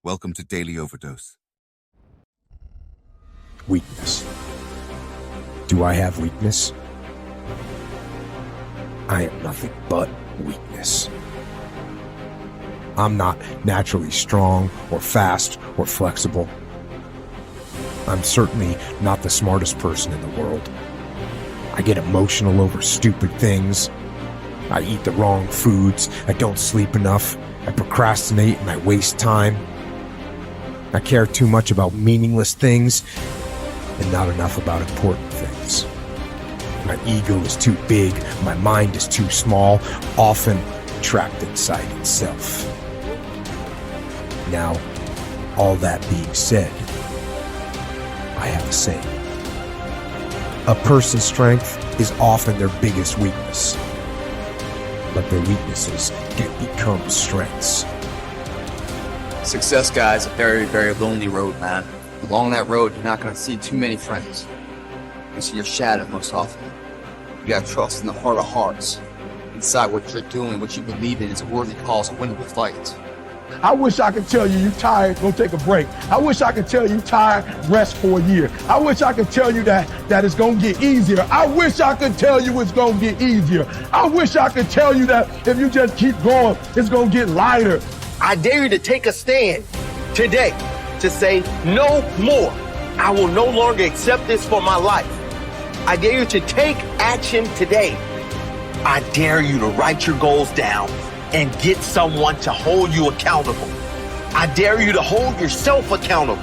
Welcome to Daily Overdose. Weakness. Do I have weakness? I am nothing but weakness. I'm not naturally strong or fast or flexible. I'm certainly not the smartest person in the world. I get emotional over stupid things. I eat the wrong foods. I don't sleep enough. I procrastinate and I waste time. I care too much about meaningless things and not enough about important things. My ego is too big. My mind is too small, often trapped inside itself. Now, all that being said, I have a saying. A person's strength is often their biggest weakness, but their weaknesses can become strengths. Success, guys, a very, very lonely road, man. Along that road, you're not going to see too many friends. You see your shadow most often. You got to trust in the heart of hearts. Inside what you're doing, what you believe in is a worthy cause, a winnable fight. I wish I could tell you you're tired, go take a break. I wish I could tell you tired, rest for a year. I wish I could tell you that it's going to get easier. I wish I could tell you it's going to get easier. I wish I could tell you that if you just keep going, it's going to get lighter. I dare you to take a stand today to say no more. I will no longer accept this for my life. I dare you to take action today. I dare you to write your goals down and get someone to hold you accountable. I dare you to hold yourself accountable.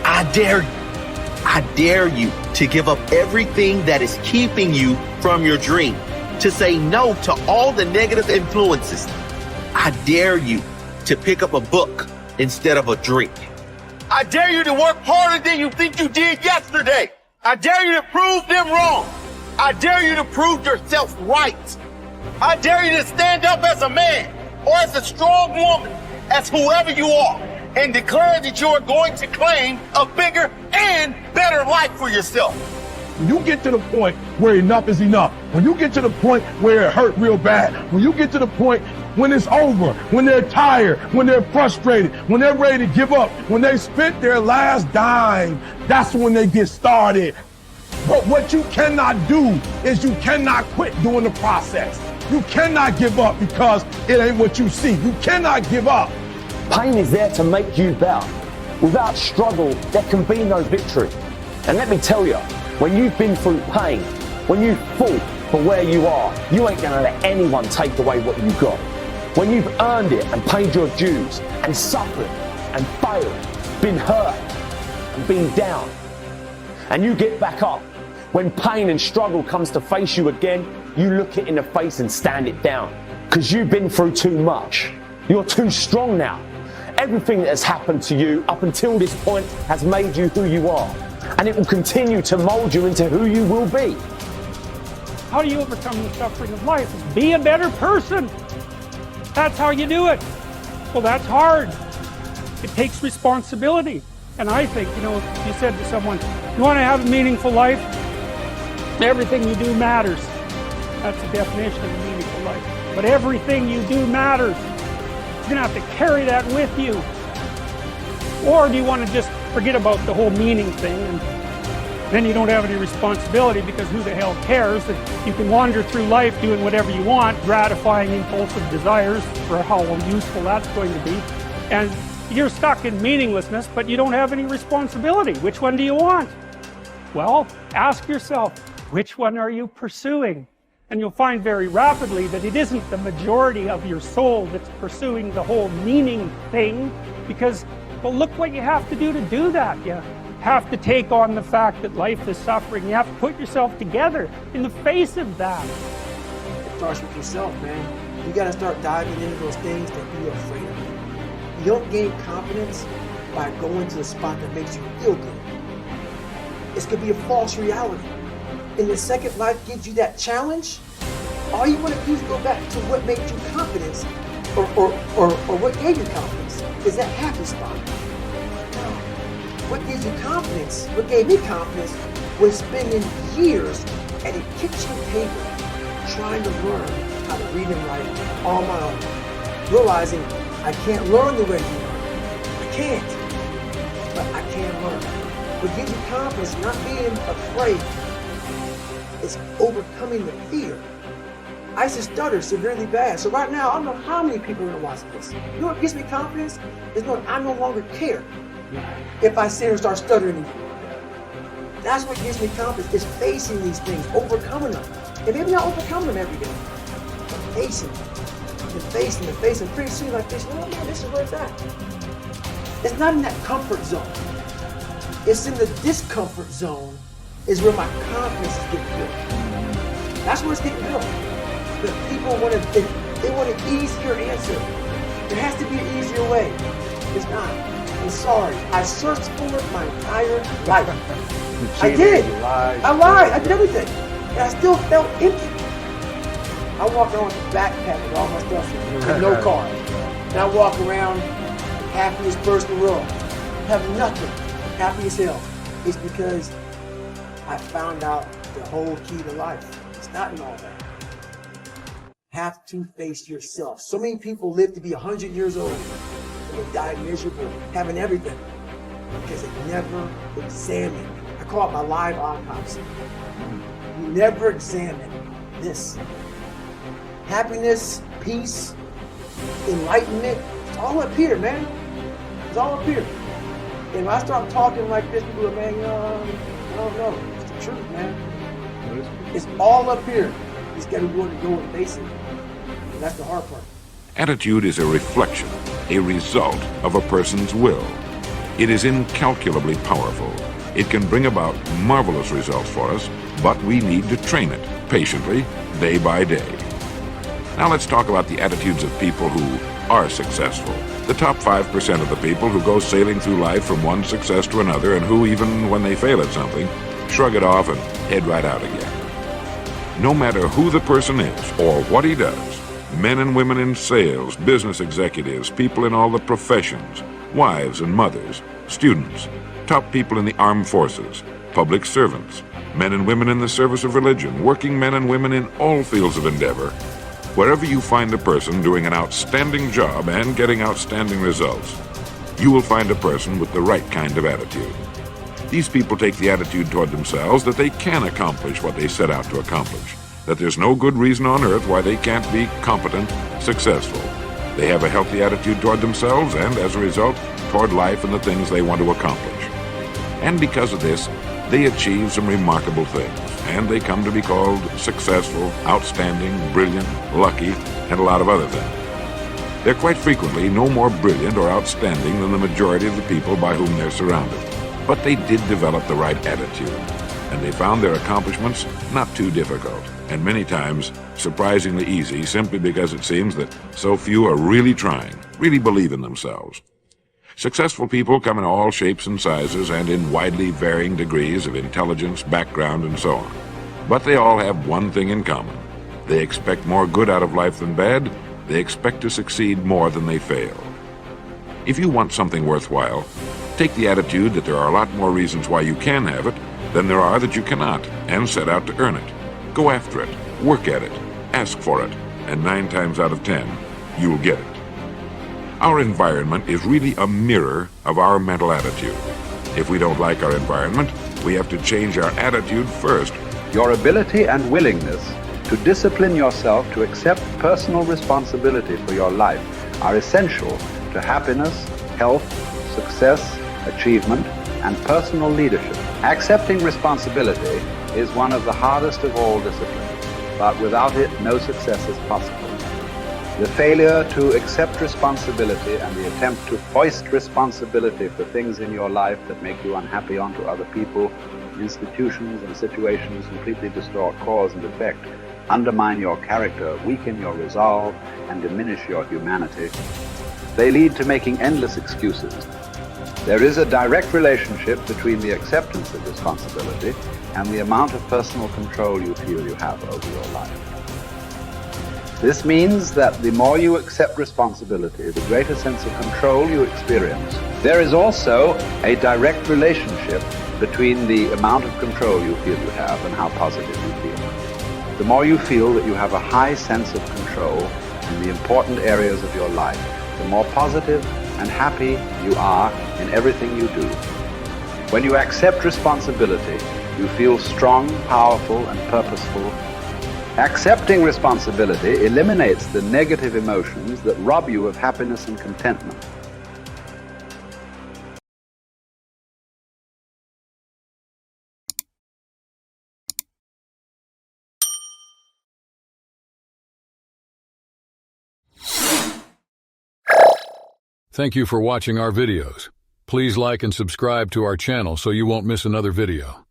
I dare you to give up everything that is keeping you from your dream, to say no to all the negative influences. I dare you to pick up a book instead of a drink. I dare you to work harder than you think you did yesterday. I dare you to prove them wrong. I dare you to prove yourself right. I dare you to stand up as a man or as a strong woman, as whoever you are, and declare that you are going to claim a bigger and better life for yourself. When you get to the point where enough is enough, when you get to the point where it hurt real bad, when you get to the point when it's over, when they're tired, when they're frustrated, when they're ready to give up, when they spent their last dime, that's when they get started. But what you cannot do is you cannot quit during the process. You cannot give up because it ain't what you see. You cannot give up. Pain is there to make you better. Without struggle, there can be no victory. And let me tell you, when you've been through pain, when you've fought for where you are, you ain't gonna let anyone take away what you got. When you've earned it and paid your dues and suffered and failed, been hurt and been down, and you get back up, when pain and struggle comes to face you again, you look it in the face and stand it down. Because you've been through too much. You're too strong now. Everything that has happened to you up until this point has made you who you are. And it will continue to mold you into who you will be. How do you overcome the suffering of life? Be a better person. That's how you do it. Well, that's hard. It takes responsibility. And I think, if you said to someone, you want to have a meaningful life? Everything you do matters. That's the definition of a meaningful life. But everything you do matters. You're going to have to carry that with you. Or do you want to just forget about the whole meaning thing and then you don't have any responsibility because who the hell cares? That you can wander through life doing whatever you want, gratifying impulsive desires for how useful that's going to be. And you're stuck in meaninglessness, but you don't have any responsibility. Which one do you want? Well, ask yourself, which one are you pursuing? And you'll find very rapidly that it isn't the majority of your soul that's pursuing the whole meaning thing, because, well, look what you have to do that. You have to take on the fact that life is suffering. You have to put yourself together in the face of that. It starts with yourself, man. You got to start diving into those things that you're afraid of. You don't gain confidence by going to the spot that makes you feel good. It's going to be a false reality. And the second life gives you that challenge, all you want to do is go back to what made you confidence or what gave you confidence. Is that happy spot? No. What gives you confidence, what gave me confidence, was spending years at a kitchen table trying to learn how to read and write on my own. Realizing I can't learn the way you learn. I can't. But I can learn. What gives you confidence, not being afraid, is overcoming the fear. I used to stutter severely bad. So right now, I don't know how many people are going to watch this. You know what gives me confidence? Is knowing I no longer care if I sit here and start stuttering anymore. That's what gives me confidence, is facing these things, overcoming them. And maybe not overcoming them every day, but facing them. And facing and facing. Pretty soon like this, oh man, this is where it's at. It's not in that comfort zone. It's in the discomfort zone is where my confidence is getting built. That's where it's getting built. But people want they want an easier answer. There has to be an easier way. It's not. I'm sorry. I searched for it my entire life. I did. I lied. I did everything. And I still felt empty. I walk around with a backpack with all my stuff and no car. And I walk around happiest person in the world. Have nothing. Happy as hell. It's because I found out the whole key to life. It's not in all that. Have to face yourself. So many people live to be 100 years old and they die miserable, having everything, because they never examine. I call it my live autopsy. You never examine this. Happiness, peace, enlightenment, it's all up here, man. It's all up here. And when I start talking like this, people are, man, I don't know. It's the truth, man. It's all up here. You just got to be willing to go and face it. And that's the hard part. Attitude is a reflection, a result of a person's will. It is incalculably powerful. It can bring about marvelous results for us, but we need to train it patiently, day by day. Now let's talk about the attitudes of people who are successful. The top 5% of the people who go sailing through life from one success to another, and who, even when they fail at something, shrug it off and head right out again. No matter who the person is or what he does, men and women in sales, business executives, people in all the professions, wives and mothers, students, top people in the armed forces, public servants, men and women in the service of religion, working men and women in all fields of endeavor. Wherever you find a person doing an outstanding job and getting outstanding results, you will find a person with the right kind of attitude. These people take the attitude toward themselves that they can accomplish what they set out to accomplish, that there's no good reason on earth why they can't be competent, successful. They have a healthy attitude toward themselves and, as a result, toward life and the things they want to accomplish. And because of this, they achieve some remarkable things, and they come to be called successful, outstanding, brilliant, lucky, and a lot of other things. They're quite frequently no more brilliant or outstanding than the majority of the people by whom they're surrounded. But they did develop the right attitude, and they found their accomplishments not too difficult, and many times surprisingly easy, simply because it seems that so few are really trying, really believe in themselves. Successful people come in all shapes and sizes and in widely varying degrees of intelligence, background, and so on. But they all have one thing in common. They expect more good out of life than bad. They expect to succeed more than they fail. If you want something worthwhile, take the attitude that there are a lot more reasons why you can have it than there are that you cannot, and set out to earn it. Go after it, work at it, ask for it, and 9 times out of 10, you'll get it. Our environment is really a mirror of our mental attitude. If we don't like our environment, we have to change our attitude first. Your ability and willingness to discipline yourself to accept personal responsibility for your life are essential to happiness, health, success, achievement, and personal leadership. Accepting responsibility is one of the hardest of all disciplines, but without it, no success is possible. The failure to accept responsibility and the attempt to foist responsibility for things in your life that make you unhappy onto other people, institutions, and situations completely distort cause and effect, undermine your character, weaken your resolve, and diminish your humanity. They lead to making endless excuses. There is a direct relationship between the acceptance of responsibility and the amount of personal control you feel you have over your life. This means that the more you accept responsibility, the greater sense of control you experience. There is also a direct relationship between the amount of control you feel you have and how positive you feel. The more you feel that you have a high sense of control in the important areas of your life, the more positive, and happy you are in everything you do. When you accept responsibility, you feel strong, powerful, and purposeful. Accepting responsibility eliminates the negative emotions that rob you of happiness and contentment. Thank you for watching our videos. Please like and subscribe to our channel so you won't miss another video.